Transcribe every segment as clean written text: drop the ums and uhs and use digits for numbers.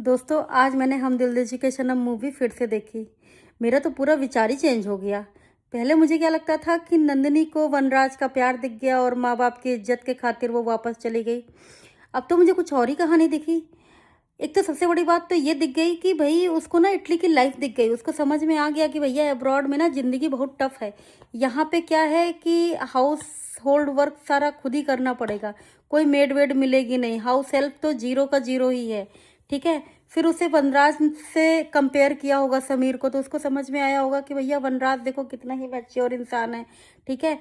दोस्तों आज मैंने हम दिल दे चुके सनम मूवी फिर से देखी। मेरा तो पूरा विचार ही चेंज हो गया। पहले मुझे क्या लगता था कि नंदिनी को वनराज का प्यार दिख गया और माँ बाप की इज्जत के खातिर वो वापस चली गई। अब तो मुझे कुछ और ही कहानी दिखी। एक तो सबसे बड़ी बात तो ये दिख गई कि भाई उसको ना इटली की लाइफ दिख गई। उसको समझ में आ गया कि भैया अब्रॉड में ना ज़िंदगी बहुत टफ है। यहाँ पे क्या है कि हाउस होल्ड वर्क सारा खुद ही करना पड़ेगा। कोई मेड वेड मिलेगी नहीं। हाउस हेल्प तो जीरो का जीरो ही है। ठीक है। फिर उसे वनराज से कंपेयर किया होगा समीर को, तो उसको समझ में आया होगा कि भैया वनराज देखो कितना ही मैच्योर इंसान है। ठीक है।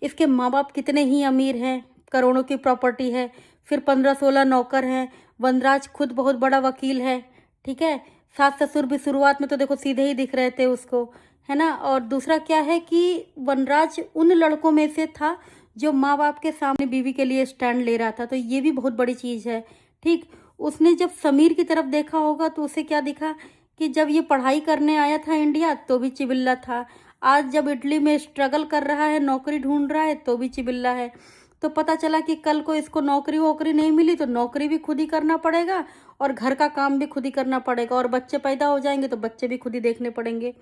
इसके माँ बाप कितने ही अमीर हैं, करोड़ों की प्रॉपर्टी है। फिर 15-16 नौकर हैं। वनराज खुद बहुत बड़ा वकील है। ठीक है। सास ससुर भी शुरुआत में तो देखो सीधे ही दिख रहे थे उसको, है ना। और दूसरा क्या है कि वनराज उन लड़कों में से था जो माँ बाप के सामने बीवी के लिए स्टैंड ले रहा था, तो ये भी बहुत बड़ी चीज़ है। ठीक। उसने जब समीर की तरफ देखा होगा तो उसे क्या दिखा कि जब ये पढ़ाई करने आया था इंडिया तो भी चिबिल्ला था। आज जब इटली में स्ट्रगल कर रहा है, नौकरी ढूंढ रहा है, तो भी चिबिल्ला है। तो पता चला कि कल को इसको नौकरी वोकरी नहीं मिली तो नौकरी भी खुद ही करना पड़ेगा और घर का काम भी खुद ही करना पड़ेगा, और बच्चे पैदा हो जाएंगे तो बच्चे भी खुद ही देखने पड़ेंगे।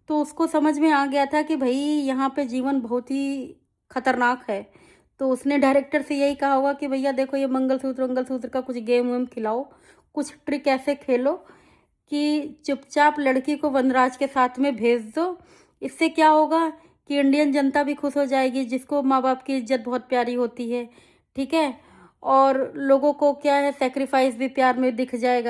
तो उसको समझ में आ गया था कि भाई यहाँ पे जीवन बहुत ही खतरनाक है। तो उसने डायरेक्टर से यही कहा होगा कि भैया देखो ये मंगलसूत्र वंगलसूत्र का कुछ गेम वेम खिलाओ, कुछ ट्रिक ऐसे खेलो कि चुपचाप लड़की को वनराज के साथ में भेज दो। इससे क्या होगा कि इंडियन जनता भी खुश हो जाएगी, जिसको माँ बाप की इज्जत बहुत प्यारी होती है। ठीक है। और लोगों को क्या है, सेक्रीफाइस भी प्यार में दिख जाएगा।